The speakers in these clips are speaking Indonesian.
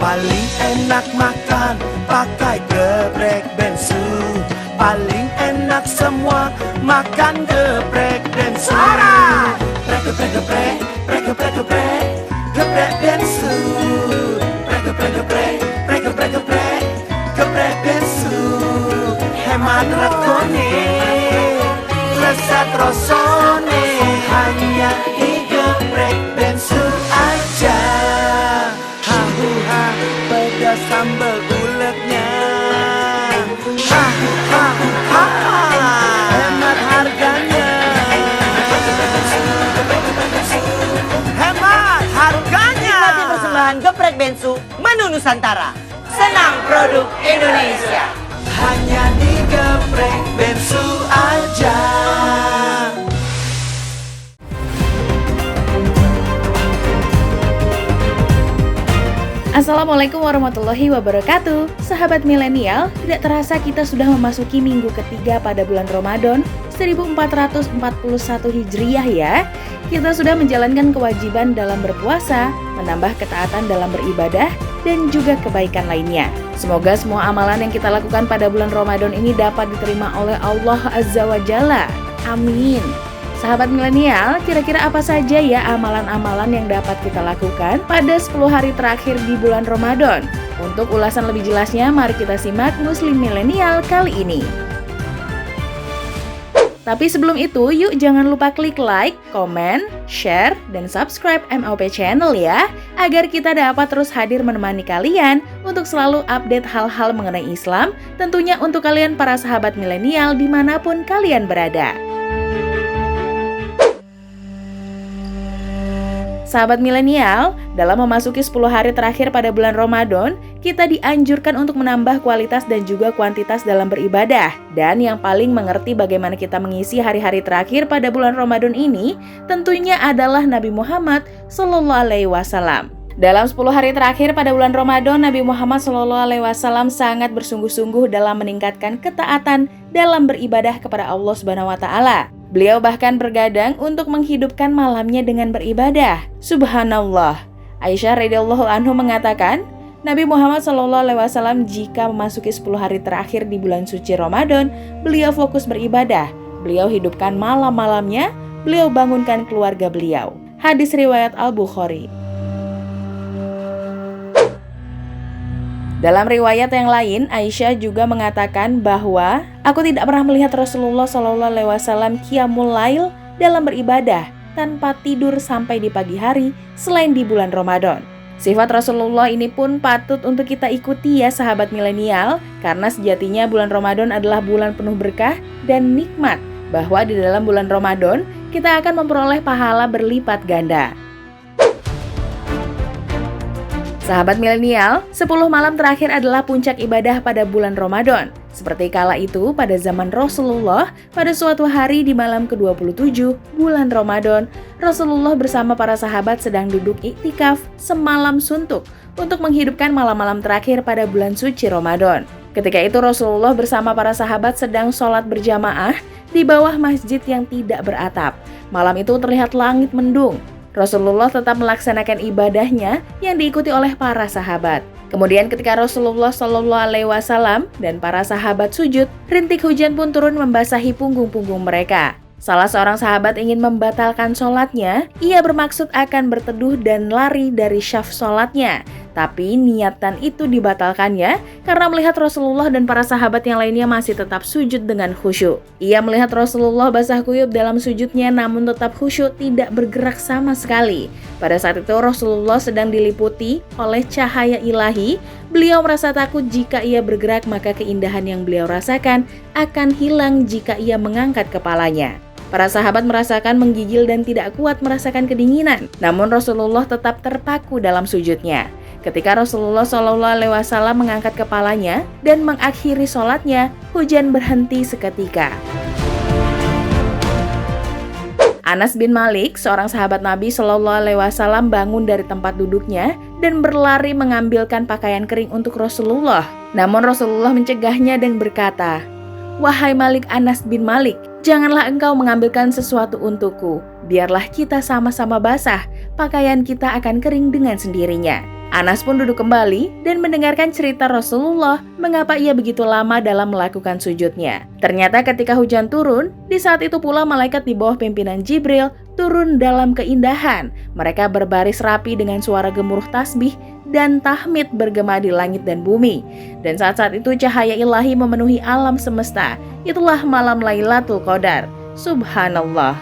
Paling enak makan pakai geprek bensu. Paling enak semua makan geprek bensu. Geprek, geprek, geprek, geprek, geprek, geprek, geprek bensu. Geprek, geprek, geprek, geprek, geprek, geprek, geprek bensu. Hemat regone, lezat rasane, hanya di geprek bensu aja. Ha, pedas sambal uletnya. Ha, ha, ha, hemat harganya. Hemat harganya. Nikmati persembahan geprek bensu menu Nusantara. Senang produk Indonesia. Hanya di geprek bensu aja. Assalamualaikum warahmatullahi wabarakatuh. Sahabat milenial, tidak terasa kita sudah memasuki minggu ketiga pada bulan Ramadan 1441 Hijriah ya. Kita sudah menjalankan kewajiban dalam berpuasa, menambah ketaatan dalam beribadah, dan juga kebaikan lainnya. Semoga semua amalan yang kita lakukan pada bulan Ramadan ini dapat diterima oleh Allah Azza wa Jalla. Amin. Sahabat milenial, kira-kira apa saja ya amalan-amalan yang dapat kita lakukan pada 10 hari terakhir di bulan Ramadan? Untuk ulasan lebih jelasnya, mari kita simak Muslim Milenial kali ini. Tapi sebelum itu, yuk jangan lupa klik like, komen, share, dan subscribe MOP Channel ya, agar kita dapat terus hadir menemani kalian untuk selalu update hal-hal mengenai Islam, tentunya untuk kalian para sahabat milenial dimanapun kalian berada. Sahabat milenial, dalam memasuki 10 hari terakhir pada bulan Ramadan, kita dianjurkan untuk menambah kualitas dan juga kuantitas dalam beribadah. Dan yang paling mengerti bagaimana kita mengisi hari-hari terakhir pada bulan Ramadan ini, tentunya adalah Nabi Muhammad SAW. Dalam 10 hari terakhir pada bulan Ramadan, Nabi Muhammad SAW sangat bersungguh-sungguh dalam meningkatkan ketaatan dalam beribadah kepada Allah SWT. Beliau bahkan bergadang untuk menghidupkan malamnya dengan beribadah. Subhanallah. Aisyah radhiyallahu anhu mengatakan, Nabi Muhammad SAW jika memasuki 10 hari terakhir di bulan suci Ramadan, beliau fokus beribadah. Beliau hidupkan malam-malamnya, beliau bangunkan keluarga beliau. Hadis riwayat Al-Bukhari. Dalam riwayat yang lain, Aisyah juga mengatakan bahwa aku tidak pernah melihat Rasulullah SAW qiyamul lail dalam beribadah tanpa tidur sampai di pagi hari selain di bulan Ramadan. Sifat Rasulullah ini pun patut untuk kita ikuti ya sahabat milenial, karena sejatinya bulan Ramadan adalah bulan penuh berkah dan nikmat, bahwa di dalam bulan Ramadan kita akan memperoleh pahala berlipat ganda. Sahabat milenial, 10 malam terakhir adalah puncak ibadah pada bulan Ramadan. Seperti kala itu pada zaman Rasulullah, pada suatu hari di malam ke-27 bulan Ramadan, Rasulullah bersama para sahabat sedang duduk iktikaf semalam suntuk untuk menghidupkan malam-malam terakhir pada bulan suci Ramadan. Ketika itu Rasulullah bersama para sahabat sedang sholat berjamaah di bawah masjid yang tidak beratap. Malam itu terlihat langit mendung. Rasulullah tetap melaksanakan ibadahnya yang diikuti oleh para sahabat. Kemudian ketika Rasulullah SAW dan para sahabat sujud, rintik hujan pun turun membasahi punggung-punggung mereka. Salah seorang sahabat ingin membatalkan sholatnya, ia bermaksud akan berteduh dan lari dari syaf sholatnya. Tapi niatan itu dibatalkannya karena melihat Rasulullah dan para sahabat yang lainnya masih tetap sujud dengan khusyuk. Ia melihat Rasulullah basah kuyup dalam sujudnya namun tetap khusyuk, tidak bergerak sama sekali. Pada saat itu Rasulullah sedang diliputi oleh cahaya ilahi. Beliau merasa takut jika ia bergerak maka keindahan yang beliau rasakan akan hilang jika ia mengangkat kepalanya. Para sahabat merasakan menggigil dan tidak kuat merasakan kedinginan. Namun Rasulullah tetap terpaku dalam sujudnya. Ketika Rasulullah SAW mengangkat kepalanya dan mengakhiri sholatnya, hujan berhenti seketika. Anas bin Malik, seorang sahabat Nabi SAW, bangun dari tempat duduknya dan berlari mengambilkan pakaian kering untuk Rasulullah. Namun Rasulullah mencegahnya dan berkata, "Wahai Malik Anas bin Malik, janganlah engkau mengambilkan sesuatu untukku. Biarlah kita sama-sama basah, pakaian kita akan kering dengan sendirinya." Anas pun duduk kembali dan mendengarkan cerita Rasulullah mengapa ia begitu lama dalam melakukan sujudnya. Ternyata ketika hujan turun, di saat itu pula malaikat di bawah pimpinan Jibril turun dalam keindahan. Mereka berbaris rapi dengan suara gemuruh tasbih dan tahmid bergema di langit dan bumi. Dan saat-saat itu cahaya ilahi memenuhi alam semesta. Itulah malam Lailatul Qadar. Subhanallah.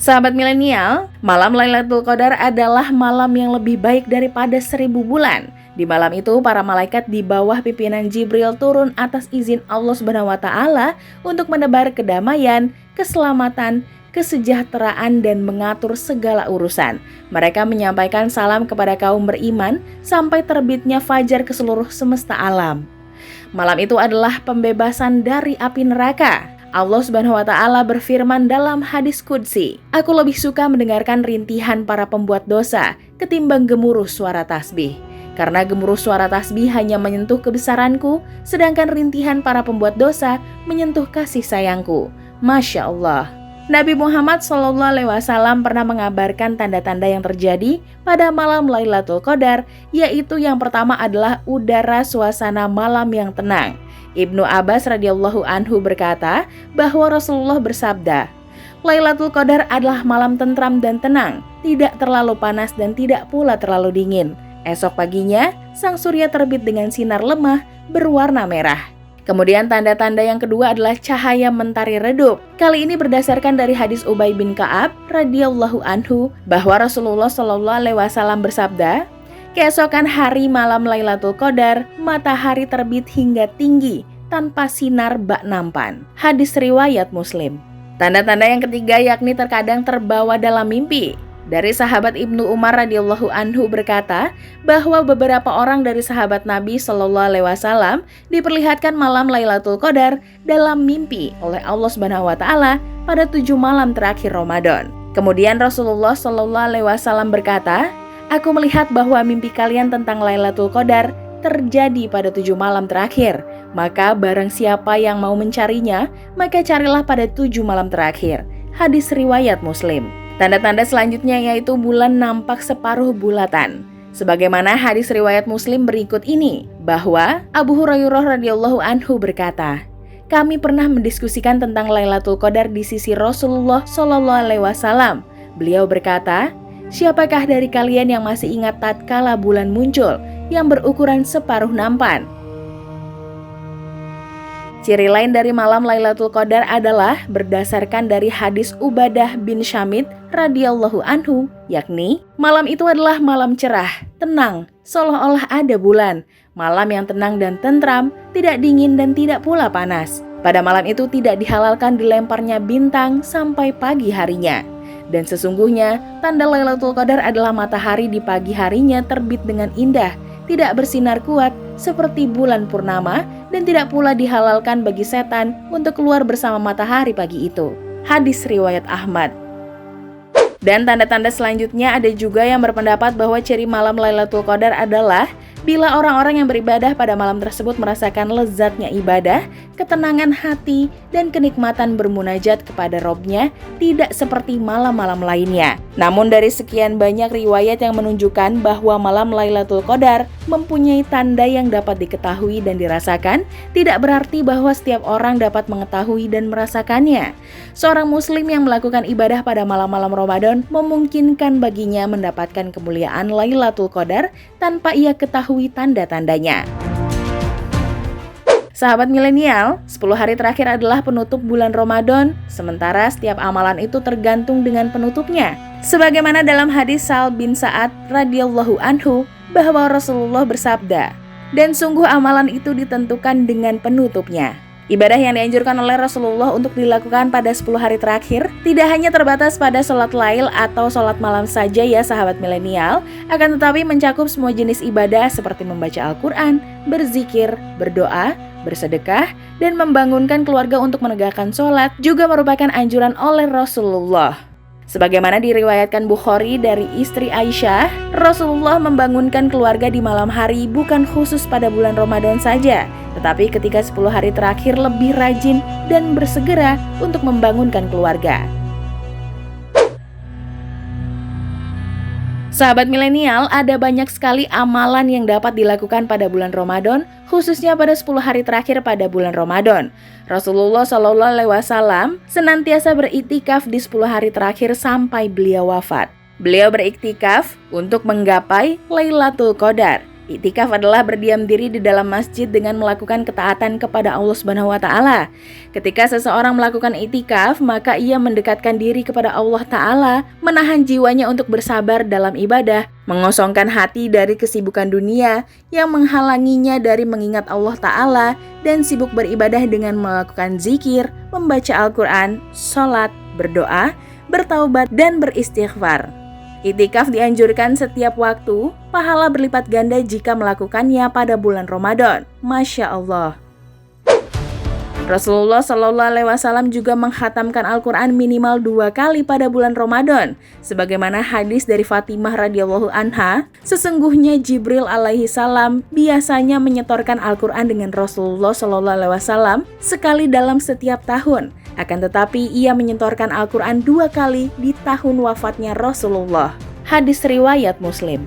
Sahabat milenial, malam Lailatul Qadar adalah malam yang lebih baik daripada 1000 bulan. Di malam itu, para malaikat di bawah pimpinan Jibril turun atas izin Allah Subhanahu wa Ta'ala untuk menebar kedamaian, keselamatan, kesejahteraan, dan mengatur segala urusan. Mereka menyampaikan salam kepada kaum beriman sampai terbitnya fajar ke seluruh semesta alam. Malam itu adalah pembebasan dari api neraka. Allah Subhanahu wa Ta'ala berfirman dalam hadis qudsi, "Aku lebih suka mendengarkan rintihan para pembuat dosa ketimbang gemuruh suara tasbih. Karena gemuruh suara tasbih hanya menyentuh kebesaranku, sedangkan rintihan para pembuat dosa menyentuh kasih sayangku." Masya Allah. Nabi Muhammad SAW pernah mengabarkan tanda-tanda yang terjadi pada malam Lailatul Qadar, yaitu yang pertama adalah udara suasana malam yang tenang. Ibnu Abbas radhiyallahu anhu berkata bahwa Rasulullah bersabda, "Lailatul Qadar adalah malam tentram dan tenang, tidak terlalu panas dan tidak pula terlalu dingin. Esok paginya, sang surya terbit dengan sinar lemah berwarna merah." Kemudian tanda-tanda yang kedua adalah cahaya mentari redup. Kali ini berdasarkan dari hadis Ubay bin Ka'ab radhiyallahu anhu bahwa Rasulullah SAW bersabda, "Keesokan hari malam Lailatul Qadar, matahari terbit hingga tinggi tanpa sinar bak nampan." Hadis riwayat Muslim. Tanda-tanda yang ketiga yakni terkadang terbawa dalam mimpi. Dari sahabat Ibnu Umar radhiyallahu anhu berkata bahwa beberapa orang dari sahabat Nabi SAW diperlihatkan malam Lailatul Qadar dalam mimpi oleh Allah Subhanahu wa Ta'ala pada 7 malam terakhir Ramadan. Kemudian Rasulullah SAW berkata, "Aku melihat bahwa mimpi kalian tentang Lailatul Qadar terjadi pada 7 malam terakhir. Maka barang siapa yang mau mencarinya, maka carilah pada 7 malam terakhir." Hadis riwayat Muslim. Tanda-tanda selanjutnya yaitu bulan nampak separuh bulatan. Sebagaimana hadis riwayat Muslim berikut ini, bahwa Abu Hurairah radhiyallahu anhu berkata, "Kami pernah mendiskusikan tentang Lailatul Qadar di sisi Rasulullah SAW. Beliau berkata, 'Siapakah dari kalian yang masih ingat tatkala bulan muncul yang berukuran separuh nampan?' Ciri lain dari malam Lailatul Qadar adalah berdasarkan dari hadis Ubadah bin Syamit radhiyallahu anhu, yakni malam itu adalah malam cerah, tenang, seolah-olah ada bulan. Malam yang tenang dan tentram, tidak dingin dan tidak pula panas. Pada malam itu tidak dihalalkan dilemparnya bintang sampai pagi harinya. Dan sesungguhnya tanda Lailatul Qadar adalah matahari di pagi harinya terbit dengan indah, tidak bersinar kuat seperti bulan purnama, dan tidak pula dihalalkan bagi setan untuk keluar bersama matahari pagi itu. Hadis riwayat Ahmad. Dan tanda-tanda selanjutnya ada juga yang berpendapat bahwa ciri malam Lailatul Qadar adalah bila orang-orang yang beribadah pada malam tersebut merasakan lezatnya ibadah, ketenangan hati, dan kenikmatan bermunajat kepada Robnya, tidak seperti malam-malam lainnya. Namun dari sekian banyak riwayat yang menunjukkan bahwa malam Lailatul Qadar mempunyai tanda yang dapat diketahui dan dirasakan, tidak berarti bahwa setiap orang dapat mengetahui dan merasakannya. Seorang muslim yang melakukan ibadah pada malam-malam Ramadan memungkinkan baginya mendapatkan kemuliaan Lailatul Qadar tanpa ia ketahui tanda-tandanya. Sahabat milenial, 10 hari terakhir adalah penutup bulan Ramadan, sementara setiap amalan itu tergantung dengan penutupnya. Sebagaimana dalam hadis Sa'al bin Sa'ad radhiyallahu anhu bahwa Rasulullah bersabda, "Dan sungguh amalan itu ditentukan dengan penutupnya." Ibadah yang dianjurkan oleh Rasulullah untuk dilakukan pada 10 hari terakhir tidak hanya terbatas pada sholat lail atau sholat malam saja ya sahabat milenial, akan tetapi mencakup semua jenis ibadah seperti membaca Al-Quran, berzikir, berdoa, bersedekah, dan membangunkan keluarga untuk menegakkan sholat juga merupakan anjuran oleh Rasulullah. Sebagaimana diriwayatkan Bukhari dari istri Aisyah, Rasulullah membangunkan keluarga di malam hari bukan khusus pada bulan Ramadan saja, tetapi ketika 10 hari terakhir lebih rajin dan bersegera untuk membangunkan keluarga. Sahabat milenial, ada banyak sekali amalan yang dapat dilakukan pada bulan Ramadan, khususnya pada 10 hari terakhir pada bulan Ramadan. Rasulullah SAW senantiasa beriktikaf di 10 hari terakhir sampai beliau wafat. Beliau beriktikaf untuk menggapai Lailatul Qadar. Iktikaf adalah berdiam diri di dalam masjid dengan melakukan ketaatan kepada Allah Subhanahu wa taala. Ketika seseorang melakukan iktikaf, maka ia mendekatkan diri kepada Allah taala, menahan jiwanya untuk bersabar dalam ibadah, mengosongkan hati dari kesibukan dunia yang menghalanginya dari mengingat Allah taala, dan sibuk beribadah dengan melakukan zikir, membaca Al-Qur'an, sholat, berdoa, bertaubat, dan beristighfar. Iktikaf dianjurkan setiap waktu, pahala berlipat ganda jika melakukannya pada bulan Ramadan. Masya Allah. Rasulullah SAW juga menghatamkan Al-Quran minimal 2 kali pada bulan Ramadan. Sebagaimana hadis dari Fatimah radhiyallahu anha, sesungguhnya Jibril alaihi salam biasanya menyetorkan Al-Quran dengan Rasulullah SAW sekali dalam setiap tahun. Akan tetapi ia menyetorkan Al-Quran 2 kali di tahun wafatnya Rasulullah. Hadis riwayat Muslim.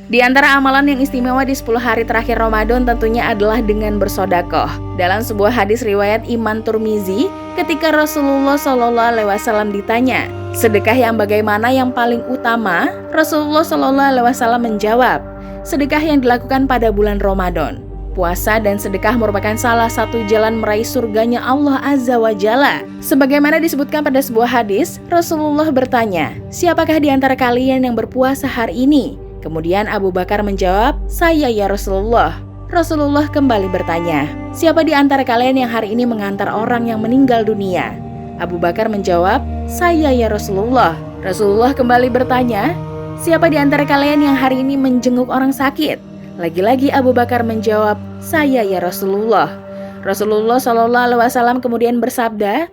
Di antara amalan yang istimewa di 10 hari terakhir Ramadan tentunya adalah dengan bersodakoh. Dalam sebuah hadis riwayat Imam Turmizi, ketika Rasulullah SAW ditanya, sedekah yang bagaimana yang paling utama? Rasulullah SAW menjawab, sedekah yang dilakukan pada bulan Ramadan. Puasa dan sedekah merupakan salah satu jalan meraih surganya Allah Azza wa Jalla. Sebagaimana disebutkan pada sebuah hadis, Rasulullah bertanya, siapakah di antara kalian yang berpuasa hari ini? Kemudian Abu Bakar menjawab, saya ya Rasulullah. Rasulullah kembali bertanya, siapa di antara kalian yang hari ini mengantar orang yang meninggal dunia? Abu Bakar menjawab, saya ya Rasulullah. Rasulullah kembali bertanya, siapa di antara kalian yang hari ini menjenguk orang sakit? Lagi-lagi Abu Bakar menjawab, saya ya Rasulullah. Rasulullah SAW kemudian bersabda,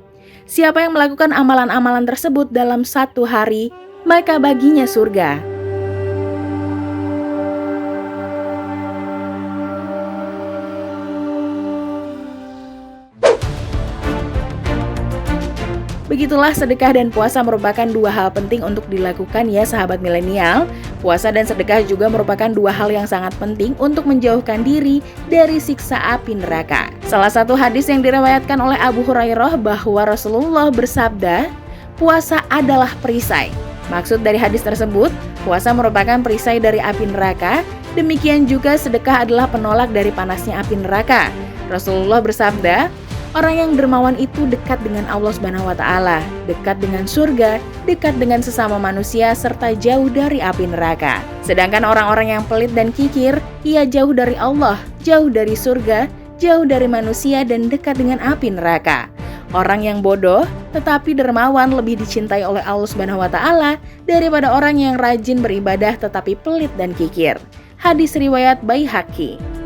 siapa yang melakukan amalan-amalan tersebut dalam 1 hari, maka baginya surga. Begitulah sedekah dan puasa merupakan 2 hal penting untuk dilakukan ya sahabat milenial. Puasa dan sedekah juga merupakan 2 hal yang sangat penting untuk menjauhkan diri dari siksa api neraka. Salah satu hadis yang diriwayatkan oleh Abu Hurairah bahwa Rasulullah bersabda, puasa adalah perisai. Maksud dari hadis tersebut, puasa merupakan perisai dari api neraka, demikian juga sedekah adalah penolak dari panasnya api neraka. Rasulullah bersabda, orang yang dermawan itu dekat dengan Allah Subhanahu wa taala, dekat dengan surga, dekat dengan sesama manusia serta jauh dari api neraka. Sedangkan orang-orang yang pelit dan kikir, ia jauh dari Allah, jauh dari surga, jauh dari manusia dan dekat dengan api neraka. Orang yang bodoh tetapi dermawan lebih dicintai oleh Allah Subhanahu wa taala daripada orang yang rajin beribadah tetapi pelit dan kikir. Hadis riwayat Baihaqi.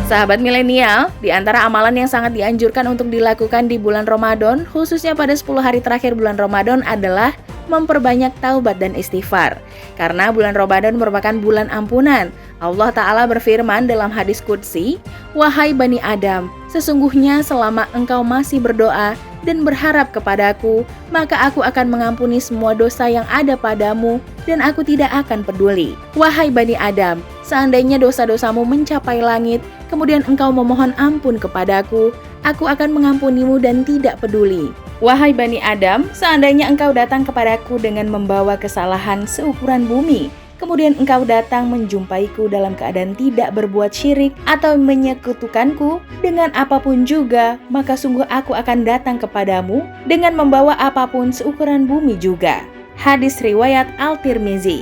Sahabat milenial, di antara amalan yang sangat dianjurkan untuk dilakukan di bulan Ramadan, khususnya pada 10 hari terakhir bulan Ramadan adalah memperbanyak taubat dan istighfar. Karena bulan Ramadan merupakan bulan ampunan. Allah Ta'ala berfirman dalam hadis Qudsi, wahai Bani Adam, sesungguhnya selama engkau masih berdoa dan berharap kepadaku, maka aku akan mengampuni semua dosa yang ada padamu dan aku tidak akan peduli. Wahai Bani Adam, seandainya dosa-dosamu mencapai langit, kemudian engkau memohon ampun kepadaku, aku akan mengampunimu dan tidak peduli. Wahai Bani Adam, seandainya engkau datang kepadaku dengan membawa kesalahan seukuran bumi, kemudian engkau datang menjumpaiku dalam keadaan tidak berbuat syirik atau menyekutukanku dengan apapun juga, maka sungguh aku akan datang kepadamu dengan membawa apapun seukuran bumi juga. Hadis riwayat Al-Tirmizi.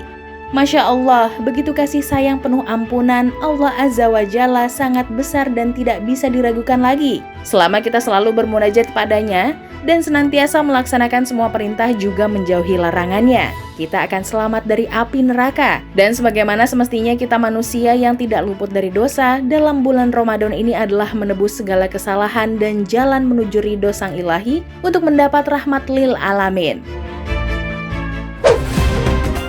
Masya Allah, begitu kasih sayang penuh ampunan Allah Azza wa Jalla sangat besar dan tidak bisa diragukan lagi. Selama kita selalu bermunajat padanya dan senantiasa melaksanakan semua perintah juga menjauhi larangannya, kita akan selamat dari api neraka. Dan sebagaimana semestinya kita manusia yang tidak luput dari dosa, dalam bulan Ramadan ini adalah menebus segala kesalahan dan jalan menuju ridho Sang Ilahi untuk mendapat rahmat lil alamin.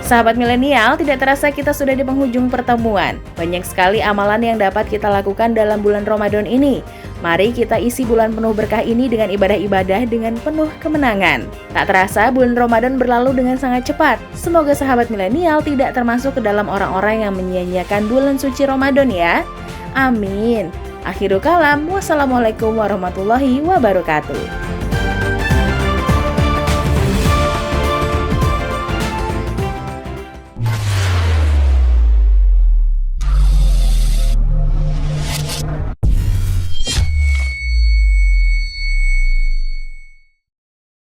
Sahabat milenial, tidak terasa kita sudah di penghujung pertemuan. Banyak sekali amalan yang dapat kita lakukan dalam bulan Ramadan ini. Mari kita isi bulan penuh berkah ini dengan ibadah-ibadah dengan penuh kemenangan. Tak terasa bulan Ramadan berlalu dengan sangat cepat. Semoga sahabat milenial tidak termasuk ke dalam orang-orang yang menyia-nyiakan bulan suci Ramadan ya. Amin. Akhirul kalam, wassalamualaikum warahmatullahi wabarakatuh.